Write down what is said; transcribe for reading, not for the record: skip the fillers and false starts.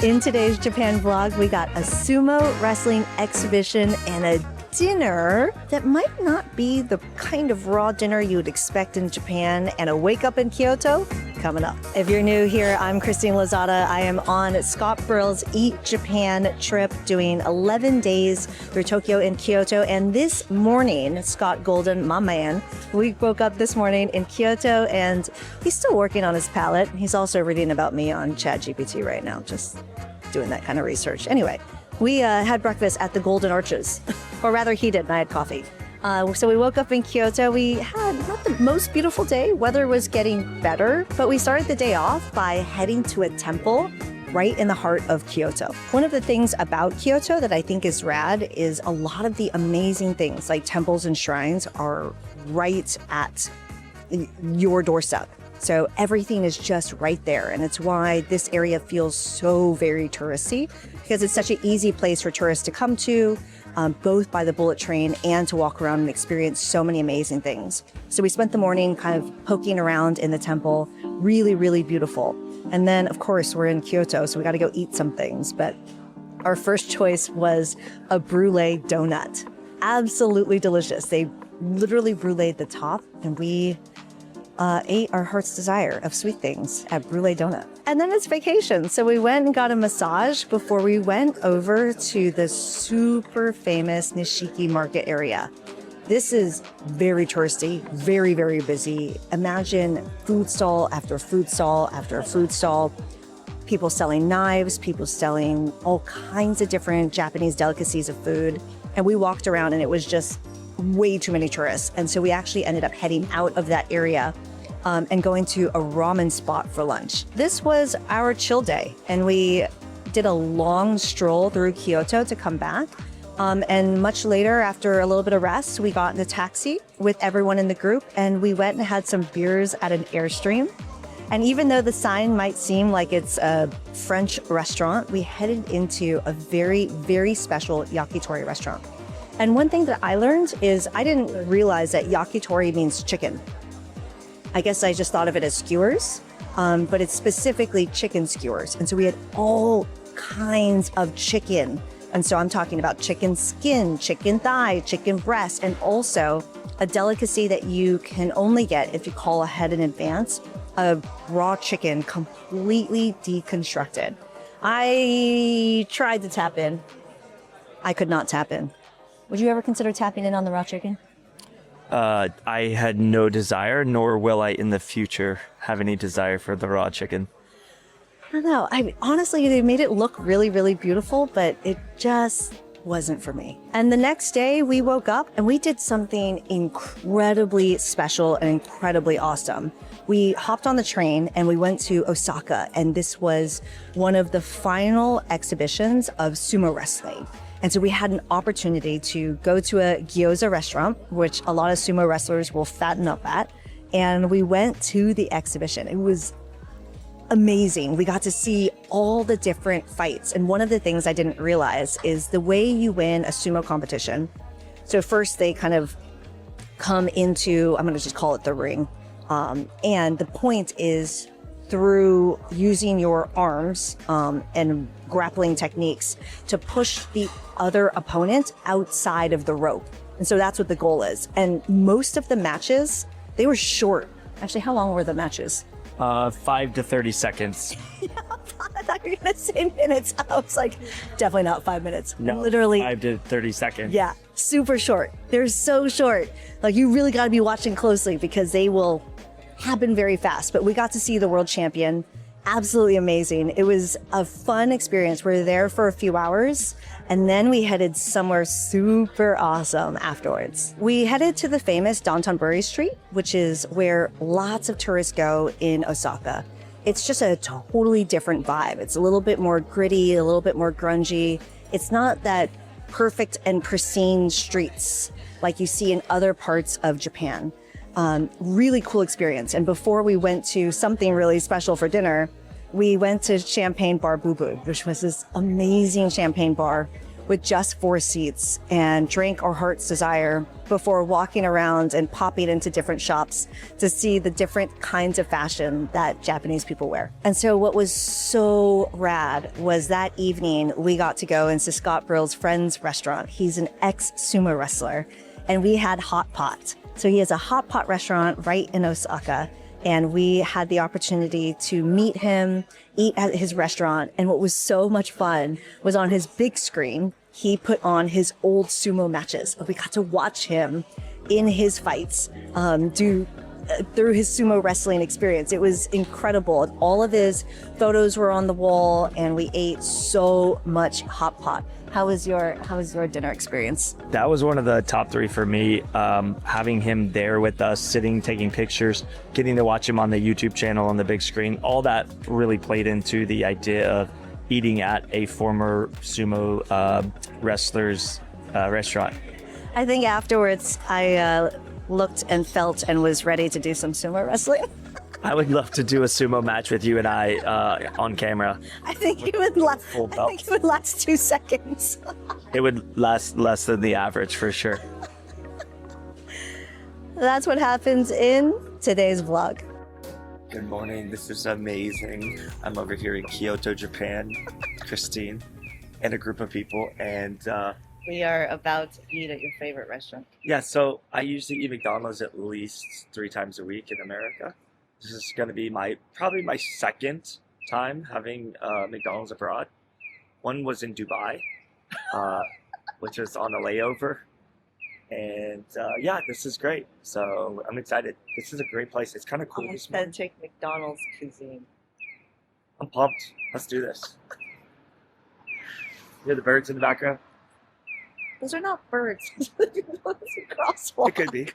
In today's Japan vlog, we got a sumo wrestling exhibition and a dinner that might not be the kind of raw dinner you would expect in Japan, and a wake up in Kyoto coming up. If you're new here, I'm Christine Lozada. I am on Scott Burrell's Eat Japan trip, doing 11 days through Tokyo and Kyoto. And this morning, Scott Golden, my man, we woke up this morning in Kyoto, and he's still working on his palate. He's also reading about me on ChatGPT right now, just doing that kind of research. Anyway, we had breakfast at the Golden Arches, or rather he did, and I had coffee. So we woke up in Kyoto. We had not the most beautiful day. Weather was getting better, but we started the day off by heading to a temple right in the heart of Kyoto. One of the things about Kyoto that I think is rad is a lot of the amazing things like temples and shrines are right at your doorstep. So everything is just right there. And it's why this area feels so very touristy, because it's such an easy place for tourists to come to, both by the bullet train and to walk around and experience so many amazing things. So we spent the morning kind of poking around in the temple. Really, really beautiful. And then, of course, we're in Kyoto, so we got to go eat some things. But our first choice was a brulee donut. Absolutely delicious. They literally bruleed the top, and we ate our heart's desire of sweet things at Brulee Donut. And then it's vacation. So we went and got a massage before we went over to the super famous Nishiki Market area. This is very touristy, very, very busy. Imagine food stall after food stall after food stall. People selling knives, people selling all kinds of different Japanese delicacies of food. And we walked around and it was just way too many tourists. And so we actually ended up heading out of that area and going to a ramen spot for lunch. This was our chill day, and we did a long stroll through Kyoto to come back. And much later, after a little bit of rest, we got in a taxi with everyone in the group, and we went and had some beers at an Airstream. And even though the sign might seem like it's a French restaurant, we headed into a very, very special yakitori restaurant. And one thing that I learned is I didn't realize that yakitori means chicken. I guess I just thought of it as skewers, but it's specifically chicken skewers. And so we had all kinds of chicken. And so I'm talking about chicken skin, chicken thigh, chicken breast, and also a delicacy that you can only get if you call ahead in advance, a raw chicken completely deconstructed. I tried to tap in. I could not tap in. Would you ever consider tapping in on the raw chicken? I had no desire, nor will I in the future have any desire for the raw chicken. I don't know. Honestly, they made it look really, really beautiful, but it just wasn't for me. And the next day we woke up and we did something incredibly special and incredibly awesome. We hopped on the train and we went to Osaka, and this was one of the final exhibitions of sumo wrestling. And so we had an opportunity to go to a gyoza restaurant, which a lot of sumo wrestlers will fatten up at. And we went to the exhibition. It was amazing. We got to see all the different fights. And one of the things I didn't realize is the way you win a sumo competition. So first they kind of come into, I'm going to just call it the ring. And the point is through using your arms and grappling techniques to push the other opponent outside of the rope. And so that's what the goal is. And most of the matches, they were short. Actually, how long were the matches? 5 to 30 seconds. Yeah, I thought you were going to say minutes. I was like, definitely not 5 minutes. No, literally 5 to 30 seconds. Yeah, super short. They're so short. Like, you really got to be watching closely because they will happen very fast. But we got to see the world champion. Absolutely amazing. It was a fun experience. We were there for a few hours, and then we headed somewhere super awesome afterwards. We headed to the famous Downtown Street, which is where lots of tourists go in Osaka. It's just a totally different vibe. It's a little bit more gritty, a little bit more grungy. It's not that perfect and pristine streets like you see in other parts of Japan. Really cool experience. And before we went to something really special for dinner, we went to Champagne Bar Boo Boo, which was this amazing champagne bar with just 4 seats and drank our heart's desire before walking around and popping into different shops to see the different kinds of fashion that Japanese people wear. And so what was so rad was that evening we got to go into Scott Brill's friend's restaurant. He's an ex-sumo wrestler, and we had hot pot. So he has a hot pot restaurant right in Osaka. And we had the opportunity to meet him, eat at his restaurant. And what was so much fun was on his big screen, he put on his old sumo matches. We got to watch him in his fights through his sumo wrestling experience. It was incredible. All of his photos were on the wall, and we ate so much hot pot. How was your dinner experience? That was one of the top 3 for me. Having him there with us, sitting, taking pictures, getting to watch him on the YouTube channel on the big screen, all that really played into the idea of eating at a former sumo wrestler's restaurant. I think afterwards I looked and felt and was ready to do some sumo wrestling. I would love to do a sumo match with you and I on camera. I think it would last 2 seconds. It would last less than the average for sure. That's what happens in today's vlog. Good morning. This is amazing. I'm over here in Kyoto, Japan. Christine and a group of people, and We are about to eat at your favorite restaurant. yeah, so I usually eat McDonald's at least 3 times a week in America. This is going to be probably my second time having McDonald's abroad. One was in Dubai, which was on a layover. And yeah, this is great. So I'm excited. This is a great place. It's kind of cool. Authentic McDonald's cuisine. I'm pumped. Let's do this. You hear the birds in the background? Those are not birds. Those are crosswalks. It could be.